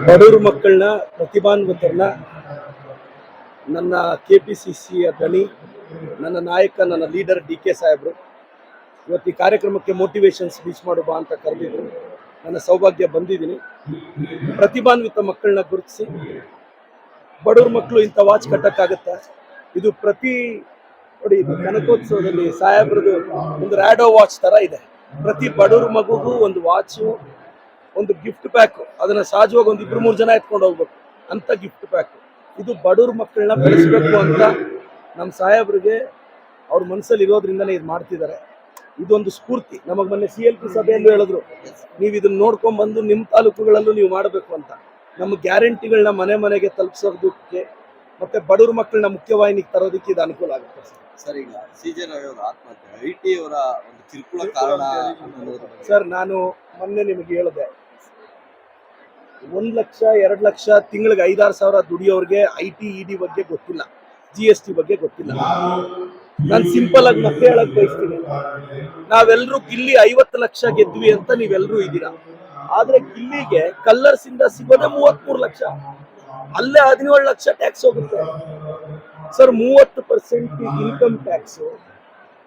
ಬಡವರು ಮಕ್ಕಳನ್ನ ಪ್ರತಿಭಾನ್ವಿತರನ್ನ ನನ್ನ KPCCಯ ದಣಿ, ನನ್ನ ನಾಯಕ, ನನ್ನ ಲೀಡರ್ DK ಸಾಹೇಬರು ಇವತ್ತು ಈ ಕಾರ್ಯಕ್ರಮಕ್ಕೆ ಮೋಟಿವೇಶನ್ ಸ್ಪೀಚ್ ಮಾಡುವ ಅಂತ ಕರೆದಿದ್ರು. ನನ್ನ ಸೌಭಾಗ್ಯ ಬಂದಿದ್ದೀನಿ. ಪ್ರತಿಭಾನ್ವಿತ ಮಕ್ಕಳನ್ನ ಗುರುತಿಸಿ ಬಡವ್ರ ಮಕ್ಕಳು ಇಂಥ ವಾಚ್ ಕಟ್ಟಕ್ಕಾಗತ್ತಾ? ಇದು ಪ್ರತಿ ನೋಡಿ, ಇದು ಕನಕೋತ್ಸವದಲ್ಲಿ ಸಾಹೇಬ್ರದ್ದು ಒಂದು ರ್ಯಾಡೋ ವಾಚ್ ತರ ಇದೆ. ಪ್ರತಿ ಬಡವ್ರ ಮಗುಗೂ ಒಂದು ವಾಚು, ಒಂದು ಗಿಫ್ಟ್ ಪ್ಯಾಕ್, ಅದನ್ನ ಸಹಜವಾಗಿ ಒಂದು 2-3 ಜನ ಎತ್ಕೊಂಡು ಹೋಗ್ಬೇಕು ಅಂತ ಗಿಫ್ಟ್ ಪ್ಯಾಕ್. ಇದು ಬಡವ್ರ ಮಕ್ಕಳನ್ನ ಬೆಳೆಸಬೇಕು ಅಂತ ನಮ್ಮ ಸಾಹೇಬ್ರಿಗೆ ಅವ್ರ ಮನಸ್ಸಲ್ಲಿ ಇರೋದ್ರಿಂದನೇ ಇದು ಮಾಡ್ತಿದ್ದಾರೆ. ಇದೊಂದು ಸ್ಫೂರ್ತಿ. ನಮಗೆ ಮೊನ್ನೆ CLP ಸಭೆಯಲ್ಲೂ ಹೇಳಿದ್ರು, ನೀವು ಇದನ್ನ ನೋಡ್ಕೊಂಡ್ ಬಂದು ನಿಮ್ಮ ತಾಲೂಕುಗಳಲ್ಲೂ ನೀವು ಮಾಡಬೇಕು ಅಂತ. ನಮ್ಮ ಗ್ಯಾರಂಟಿಗಳನ್ನ ಮನೆ ಮನೆಗೆ ತಲುಪಿಸೋದಕ್ಕೆ ಮತ್ತೆ ಬಡವ್ರ ಮಕ್ಕಳನ್ನ ಮುಖ್ಯವಾಹಿನಿಗೆ ತರೋದಕ್ಕೆ ಇದು ಅನುಕೂಲ ಆಗುತ್ತೆ. ಸರ್, ಈಗ CJ ರವಿ ಅವರ ಆತ್ಮಹತ್ಯೆ IT ಅವರ ಒಂದು ಕಿರುಕುಳ ಕಾರಣ ಸರ್, ನಾನು ಮೊನ್ನೆ ನಿಮಗೆ ಹೇಳಿದೆ, 1 ಲಕ್ಷ 2 ಲಕ್ಷ ತಿಂಗಳಿಗೆ 5-6 ಸಾವಿರ ದುಡಿಯೋರ್ಗೆ IT ED ಬಗ್ಗೆ ಗೊತ್ತಿಲ್ಲ, GST ಬಗ್ಗೆ ಗೊತ್ತಿಲ್ಲ. ನಾನು ಸಿಂಪಲ್ ಆಗಿ ಮತ್ತೆ ಹೇಳಕ್ ಬಯಸ್ತೀನಿ, ನಾವೆಲ್ಲರೂ ಗಿಲ್ಲಿ 50 ಲಕ್ಷ ಗೆದ್ವಿ ಅಂತ ನೀವೆಲ್ಲರೂ ಇದ್ದೀರಾ. ಆದ್ರೆ ಗಿಲ್ಲಿಗೆ ಕಲ್ಲರ್ಸ್ ಇಂದ ಸಿಗೋದೆ 33 ಲಕ್ಷ, ಅಲ್ಲೇ 17 ಲಕ್ಷ ಟ್ಯಾಕ್ಸ್ ಹೋಗುತ್ತೆ sir. 30% income tax,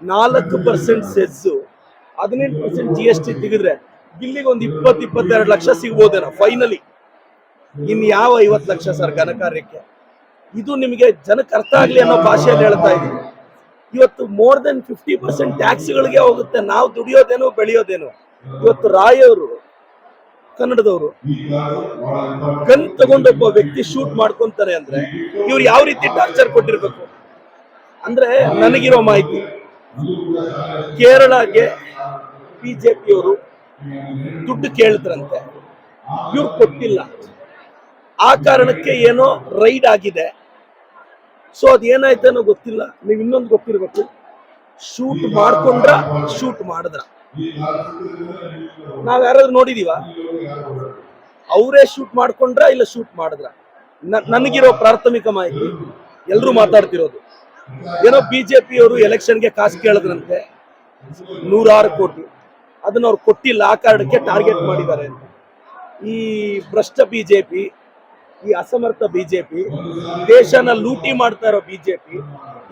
4% cess, 18% GST ತೆಗೆದ್ರೆ ಗಿಲ್ಲಿಗೆ ಒಂದು 20-22 ಲಕ್ಷ ಸಿಗ್ಬೋದೇನೋ ಫೈನಲಿ. ಇನ್ ಯಾವ 50 ಲಕ್ಷ ಸರ್ ಘನಕಾರ್ಯಕ್ಕೆ? ಇದು ನಿಮಗೆ ಜನಕ್ಕೆ ಅರ್ಥ ಆಗ್ಲಿ ಅನ್ನೋ ಭಾಷೆಯಲ್ಲಿ ಹೇಳ್ತಾ ಇದ್ದೀನಿ. ಇವತ್ತು ಮೋರ್ ದೆನ್ 50% ಟ್ಯಾಕ್ಸ್ಗಳಿಗೆ ಹೋಗುತ್ತೆ. ನಾವು ದುಡಿಯೋದೇನು ಬೆಳೆಯೋದೇನು. ಇವತ್ತು ರಾಯ್ ಅವರು, ಕನ್ನಡದವರು, ಗನ್ ತಗೊಂಡೊಬ್ಬ ವ್ಯಕ್ತಿ ಶೂಟ್ ಮಾಡ್ಕೊಂತಾರೆ ಅಂದ್ರೆ ಇವ್ರು ಯಾವ ರೀತಿ ಟಾರ್ಚರ್ ಕೊಟ್ಟಿರ್ಬೇಕು ಅಂದ್ರೆ, ನನಗಿರೋ ಮಾಹಿತಿ, ಕೇರಳಗೆ BJPಯವರು ದುಡ್ಡು ಕೇಳಿದ್ರಂತೆ, ಇವ್ರು ಕೊಟ್ಟಿಲ್ಲ. ಆ ಕಾರಣಕ್ಕೆ ಏನೋ ರೈಡ್ ಆಗಿದೆ. ಸೊ ಅದೇನಾಯ್ತೇನೋ ಗೊತ್ತಿಲ್ಲ. ನೀವು ಇನ್ನೊಂದು ಗೊತ್ತಿರ್ಬೇಕು, ಶೂಟ್ ಮಾಡ್ಕೊಂಡ್ರ ಶೂಟ್ ಮಾಡಿದ್ರ ನಾವ್ ಯಾರಾದ್ರೂ ನೋಡಿದೀವ? ಅವರೇ ಶೂಟ್ ಮಾಡ್ಕೊಂಡ್ರ ಇಲ್ಲ ಶೂಟ್ ಮಾಡಿದ್ರ? ನನಗಿರೋ ಪ್ರಾಥಮಿಕ ಮಾಹಿತಿ, ಎಲ್ರು ಮಾತಾಡ್ತಿರೋದು ಏನೋ BJPಯವರು ಎಲೆಕ್ಷನ್ಗೆ ಕಾಸು ಕೇಳಿದ್ರಂತೆ 106 ಕೋಟಿ, ಅದನ್ನ ಅವ್ರು ಕೊಟ್ಟಿಲ್ಲ. ಆ ಕಾರಣಕ್ಕೆ ಟಾರ್ಗೆಟ್ ಮಾಡಿದ್ದಾರೆ ಅಂತ. ಈ ಭ್ರಷ್ಟ BJP, ಈ ಅಸಮರ್ಥ BJP, ದೇಶನ ಲೂಟಿ ಮಾಡ್ತಾ ಇರೋ BJP,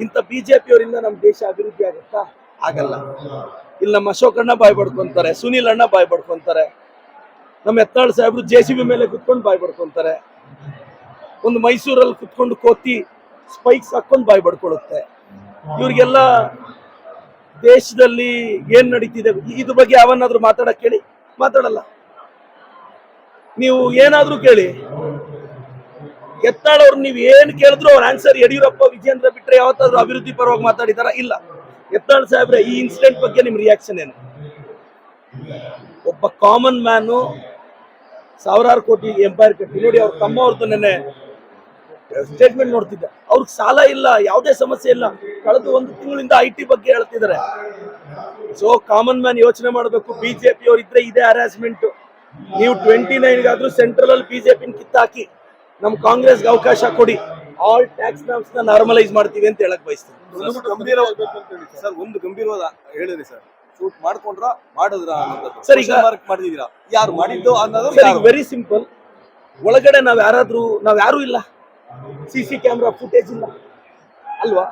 ಇಂಥ BJPಯವರಿಂದ ನಮ್ಮ ದೇಶ ಅಭಿವೃದ್ಧಿ ಆಗುತ್ತಾ? ಆಗಲ್ಲ. ಇಲ್ಲಿ ನಮ್ಮ ಅಶೋಕ್ ಅಣ್ಣ ಬಾಯ್ ಪಡ್ಕೊಂತಾರೆ, ಸುನೀಲ್ ಅಣ್ಣ ಬಾಯ್ ಪಡ್ಕೊಂತಾರೆ, ನಮ್ಮ ಯತ್ನಾಳ್ ಸಾಹೇಬ್ರು JCB ಮೇಲೆ ಕುತ್ಕೊಂಡು ಬಾಯ್ ಪಡ್ಕೊಂತಾರೆ, ಒಂದು ಮೈಸೂರಲ್ಲಿ ಕುತ್ಕೊಂಡು ಕೋತಿ ಸ್ಪೈಕ್ಸ್ ಹಾಕೊಂಡು ಬಾಯ್ ಪಡ್ಕೊಳ್ಳುತ್ತೆ. ಇವ್ರಿಗೆಲ್ಲ ದೇಶದಲ್ಲಿ ಏನ್ ನಡೀತಿದೆ ಇದ್ರ ಬಗ್ಗೆ ಯಾವನ್ನಾದ್ರೂ ಮಾತಾಡಕ್ ಕೇಳಿ, ಮಾತಾಡಲ್ಲ. ನೀವು ಏನಾದ್ರೂ ಕೇಳಿ, ಯತ್ನಾಳ್ ಅವ್ರು ನೀವು ಏನ್ ಕೇಳಿದ್ರು ಅವ್ರ ಆನ್ಸರ್ ಯಡಿಯೂರಪ್ಪ, ವಿಜೇಂದ್ರ ಬಿಟ್ರೆ ಯಾವತ್ತಾದ್ರೂ ಅಭಿವೃದ್ಧಿ ಪರವಾಗಿ ಮಾತಾಡಿದಾರ? ಇಲ್ಲ. ಯತ್ನಾಳ್ ಸಾಹೇಬ್ರೆ, ಈ ಇನ್ಸಿಡೆಂಟ್ ಬಗ್ಗೆ ನಿಮ್ ರಿಯಾಕ್ಷನ್ ಏನು? ಒಬ್ಬ ಕಾಮನ್ ಮ್ಯಾನು ಸಾವಿರಾರು ಕೋಟಿ ಎಂಪೈರ್ ಕಟ್ಟಿ ನೋಡಿ. ಅವ್ರ ತಮ್ಮ ಅವ್ರದ್ದು ನೆನ್ನೆ ಸ್ಟೇಟ್ಮೆಂಟ್ ನೋಡ್ತಿದ್ದೆ, ಅವ್ರಿಗೆ ಸಾಲ ಇಲ್ಲ, ಯಾವುದೇ ಸಮಸ್ಯೆ ಇಲ್ಲ, ಕಳೆದ 1 ತಿಂಗಳಿಂದ IT ಬಗ್ಗೆ ಹೇಳ್ತಿದ್ದಾರೆ. ಸೊ ಕಾಮನ್ ಮ್ಯಾನ್ ಯೋಚನೆ ಮಾಡಬೇಕು. BJPಯವ್ರು ಇದ್ರೆ ಇದೇ ಹರಾಸ್ಮೆಂಟ್. ನೀವು 29ಗಾದ್ರೂ ಸೆಂಟ್ರಲ್ ಅಲ್ಲಿ BJPನ ಕಿತ್ತಾಕಿ ನಮ್ ಕಾಂಗ್ರೆಸ್ಗೆ ಅವಕಾಶ ಕೊಡಿ. ಆಲ್ ಟ್ಯಾಕ್ಸ್ ನಾಮ್ಸ್ ನ ನಾರ್ಮಲೈಸ್ ಮಾಡ್ತೀವಿ ಅಂತ ಹೇಳಕ್ ಬಯಸ್ತೀನಿ. ಸರ್, ಒಂದು ಗಂಭೀರವಾದ ಹೇಳಿದ್ರಿ ಸರ್, ಶೂಟ್ ಮಾಡ್ಕೊಂಡ್ರ ಮಾಡಿದ್ರ ಸರ್, ಈಗ ಮಾಡಿದೀರಾ, ಯಾರು ಮಾಡಿದ್ದು ಅನ್ನೋದು ಸರ್. ಈಗ ವೆರಿ ಸಿಂಪಲ್, ಒಳಗಡೆ ನಾವ್ ಯಾರು ಇಲ್ಲ, CC ಕ್ಯಾಮ್ರಾ ಫುಟೇಜ್ ಇಲ್ಲ ಅಲ್ವಾ?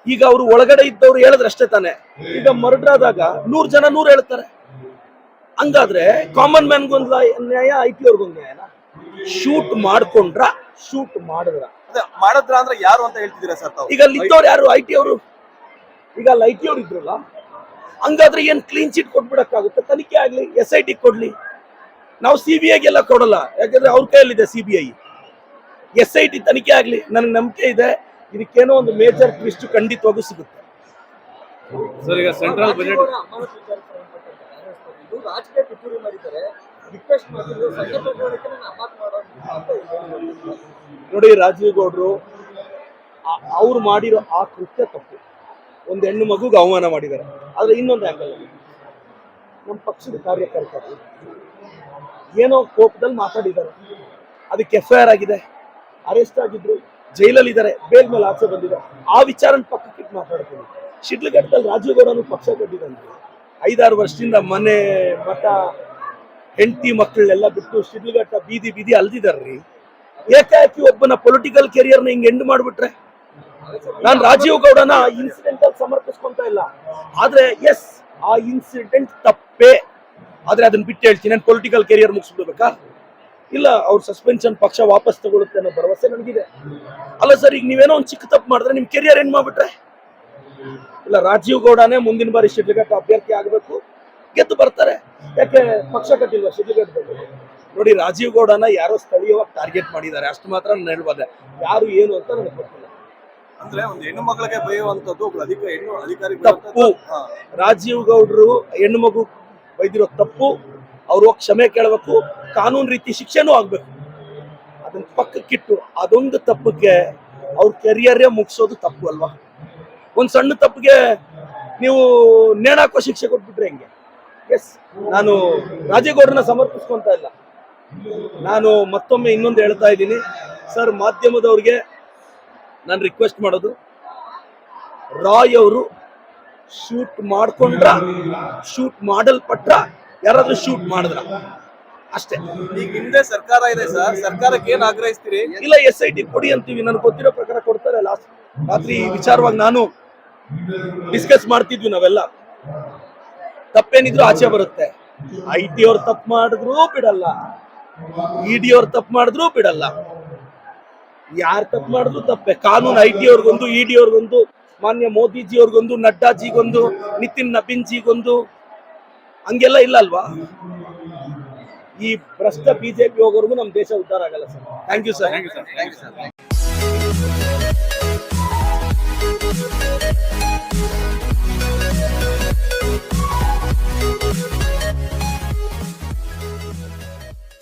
ಈಗ ಅವರು ಒಳಗಡೆ ಇದ್ದವ್ರು ಹೇಳಿದ್ರೆ ಅಷ್ಟೇ ತಾನೆ. ಈಗ ಮರ್ಡರ್ ಆದಾಗ 100 ಜನ 100 ಹೇಳ್ತಾರೆ. ಹಂಗಾದ್ರೆ ಕಾಮನ್ ಮ್ಯಾನ್ಗೊಂದು ನ್ಯಾಯ, IT ಅವ್ರಿಗೊಂದು ನ್ಯಾಯನ? ಶೂಟ್ ಮಾಡ್ಕೊಂಡ್ರ ಶೂಟ್ ಮಾಡಿದ್ರ ಅಂದ್ರೆ ಯಾರು ಅಂತ ಹೇಳ್ತಿದ್ದೀರಾ ಸರ್? ಈಗ ಅಲ್ಲಿ ಇದ್ದವ್ರು ಯಾರು? IT ಅವರು. ಈಗ ಅಲ್ಲಿ IT ಅವ್ರು ಇದ್ರಲ್ಲ, ಹಂಗಾದ್ರೆ ಏನ್ ಕ್ಲೀನ್ ಚಿಟ್ ಕೊಟ್ಬಿಡಕ್ಕಾಗುತ್ತೆ? ತನಿಖೆ ಆಗ್ಲಿ, SIT ಕೊಡ್ಲಿ. ನಾವು CBIಗೆಲ್ಲ ಕೊಡಲ್ಲ, ಯಾಕಂದ್ರೆ ಅವ್ರ ಕೈಯಲ್ಲಿದೆ CBI. SIT ತನಿಖೆ ಆಗ್ಲಿ. ನನಗೆ ನಂಬಿಕೆ ಇದೆ ಇದಕ್ಕೇನೋ ಒಂದು ಮೇಜರ್ ಟ್ವಿಸ್ಟ್ ಖಂಡಿತವಾಗೂ ಸಿಗುತ್ತೆ. ಸರ್, ಈಗ ಸೆಂಟ್ರಲ್ ಬಜೆಟ್ ನೋಡಿ, ರಾಜೀವ್ ಗೌಡ್ರು ಅವ್ರು ಮಾಡಿರೋ ಆ ಕೃತ್ಯ ತಪ್ಪು. ಒಂದು ಹೆಣ್ಣು ಮಗುಗೆ ಅವಮಾನ ಮಾಡಿದ್ದಾರೆ. ಆದ್ರೆ ಇನ್ನೊಂದು ಆಂಗಲ್, ನಮ್ಮ ಪಕ್ಷದ ಕಾರ್ಯಕರ್ತರು ಏನೋ ಕೋಪದಲ್ಲಿ ಮಾತಾಡಿದ್ದಾರೆ, ಅದಕ್ಕೆ FIR ಆಗಿದೆ, ಅರೆಸ್ಟ್ ಆಗಿದ್ರು, ಜೈಲಲ್ಲಿ ಇದ್ದಾರೆ, ಬೇಲ್ ಮೇಲೆ ಆಚೆ ಬಂದಿದ್ದಾರೆ. ಆ ವಿಚಾರನ ಪಕ್ಕಕ್ಕೆ ಮಾತಾಡ್ತೀನಿ. ಶಿಡ್ಲಘಟ್ಟದಲ್ಲಿ ರಾಜೀವ್ ಗೌಡನು ಪಕ್ಷ ಕಟ್ಟಿದಂತೆ 5-6 ವರ್ಷದಿಂದ ಮನೆ, ಮಠ, ಹೆಂಡತಿ ಮಕ್ಕಳನ್ನೆಲ್ಲ ಬಿಟ್ಟು ಶಿಡ್ಲಘಟ್ಟ ಬೀದಿ ಬೀದಿ ಅಲ್ದಿದಾರ್ರಿ. ಏಕಾಏಕಿ ಒಬ್ಬನ ಪೊಲಿಟಿಕಲ್ ಕೆರಿಯರ್ನ ಹಿಂಗ್ ಎಂಡ್ ಮಾಡ್ಬಿಟ್ರೆ, ನಾನು ರಾಜೀವ್ ಗೌಡನ ಇನ್ಸಿಡೆಂಟ್ ಅಲ್ಲಿ ಸಮರ್ಥಿಸ್ಕೊಂತ ಇಲ್ಲ, ಆದ್ರೆ ಎಸ್ ಆ ಇನ್ಸಿಡೆಂಟ್ ತಪ್ಪೇ, ಆದ್ರೆ ಅದನ್ನ ಬಿಟ್ಟು ಹೇಳ್ತೀನಿ, ನಾನು ಪೊಲಿಟಿಕಲ್ ಕೆರಿಯರ್ ಮುಗಿಸ್ಬಿಡ್ಬೇಕಾ? ಇಲ್ಲ, ಅವ್ರ ಸಸ್ಪೆನ್ಷನ್ ಪಕ್ಷ ವಾಪಸ್ ತಗೊಳುತ್ತೆ ಅನ್ನೋ ಭರವಸೆ ನನಗಿದೆ. ಅಲ್ಲ ಸರ್, ಈಗ ನೀವೇನೋ ಒಂದು ಚಿಕ್ಕ ತಪ್ಪು ಮಾಡಿದ್ರೆ ನಿಮ್ ಕೆರಿಯರ್ ಎಂಡ್ ಮಾಡ್ಬಿಟ್ರೆ, ಇಲ್ಲ ರಾಜೀವ್ ಗೌಡನೇ ಮುಂದಿನ ಬಾರಿ ಶಿಡ್ಲಘಟ್ಟ ಅಭ್ಯರ್ಥಿ ಆಗಬೇಕು, ಗೆದ್ದು ಬರ್ತಾರೆ. ಯಾಕೆ ಪಕ್ಷ ಕಟ್ಟಿಲ್ವಾ ಶಿಡ್ಲಘಟ್ಟದಲ್ಲಿ? ನೋಡಿ, ರಾಜೀವ್ ಗೌಡನ ಯಾರೋ ಸ್ಥಳೀಯವಾಗಿ ಟಾರ್ಗೆಟ್ ಮಾಡಿದ್ದಾರೆ, ಅಷ್ಟು ಮಾತ್ರ ನಾನು ಹೇಳ್ಬೋದೆ. ಯಾರು ಏನು ಅಂತ ನನಗೆ ಗೊತ್ತಿಲ್ಲ. ಅಂದ್ರೆ ಒಂದು ಹೆಣ್ಣು ಮಕ್ಕಳಿಗೆ ಬೈಯುವಂತದ್ದು ಒಬ್ಬ ಅಧಿಕಾರಿ ತಪ್ಪು. ರಾಜೀವ್ ಗೌಡ್ರು ಹೆಣ್ಣು ಮಗು ಬೈದಿರೋ ತಪ್ಪು, ಅವ್ರು ಹೋಗಿ ಕ್ಷಮೆ ಕೇಳಬೇಕು, ಕಾನೂನು ರೀತಿ ಶಿಕ್ಷೆನೂ ಆಗ್ಬೇಕು. ಅದನ್ನ ಪಕ್ಕಕ್ಕಿಟ್ಟು ಅದೊಂದು ತಪ್ಪಿಗೆ ಅವ್ರ ಕೆರಿಯರೇ ಮುಗಿಸೋದು ತಪ್ಪು ಅಲ್ವಾ? ಒಂದ್ ಸಣ್ಣ ತಪ್ಪಿಗೆ ನೀವು ನೇಣಾಕೋ ಶಿಕ್ಷೆ ಕೊಟ್ಬಿಟ್ರೆ ಹೆಂಗೆ? ಎಸ್, ನಾನು ರಾಜೀವ್ ಗೌಡ್ರನ್ನ ಸಮರ್ಥಿಸ್ಕೊಂತ ಇಲ್ಲ. ನಾನು ಮತ್ತೊಮ್ಮೆ ಇನ್ನೊಂದು ಹೇಳ್ತಾ ಇದ್ದೀನಿ ಸರ್, ಮಾಧ್ಯಮದವ್ರಿಗೆ ನಾನು ರಿಕ್ವೆಸ್ಟ್ ಮಾಡೋದು, ರಾಯ್ ಅವರು ಶೂಟ್ ಮಾಡ್ಕೊಂಡ್ರ, ಶೂಟ್ ಮಾಡಲ್ಪಟ್ರ, ಯಾರಾದ್ರೂ ಶೂಟ್ ಮಾಡಿದ್ರ ಅಷ್ಟೇ. ಈಗ ಹಿಂದೆ ಸರ್ಕಾರ ಇದೆ ಸರ್, ಸರ್ಕಾರಕ್ಕೆ ಏನ್ ಆಗ್ರಹಿಸ್ತೀರಿ? ಇಲ್ಲ, SIT ಕೊಡಿ ಅಂತೀವಿ, ನನಗೆ ಗೊತ್ತಿರೋ ಪ್ರಕಾರ ಕೊಡ್ತಾರೆ. ಲಾಸ್ಟ್ ರಾತ್ರಿ ಈ ವಿಚಾರವಾಗಿ ನಾನು ಡಿಸ್ಕಸ್ ಮಾಡ್ತಿದ್ವಿ ನಾವೆಲ್ಲ. ತಪ್ಪೇನಿದ್ರು ಆಚೆ ಬರುತ್ತೆ. IT ಅವ್ರು ತಪ್ಪು ಮಾಡಿದ್ರು ಬಿಡಲ್ಲ, ED ಅವ್ರು ತಪ್ಪು ಮಾಡಿದ್ರು ಬಿಡಲ್ಲ, ಯಾರು ತಪ್ಪು ಮಾಡಿದ್ರು ತಪ್ಪೆ. ಕಾನೂನು IT ಅವ್ರಿಗೊಂದು, ED ಅವ್ರಿಗೊಂದು, ಮಾನ್ಯ ಮೋದಿಜಿ ಅವ್ರಿಗೊಂದು, ನಡ್ಡಾಜಿಗೊಂದು, ನಿತಿನ್ ನಬೀನ್ಜಿಗೊಂದು, ಹಂಗೆಲ್ಲ ಇಲ್ಲ ಅಲ್ವಾ? ಈ ಭ್ರಷ್ಟ BJP ಹೋಗೋರ್ಗು ನಮ್ ದೇಶ ಉದ್ಧಾರ ಆಗಲ್ಲ ಸರ್. Thank you sir.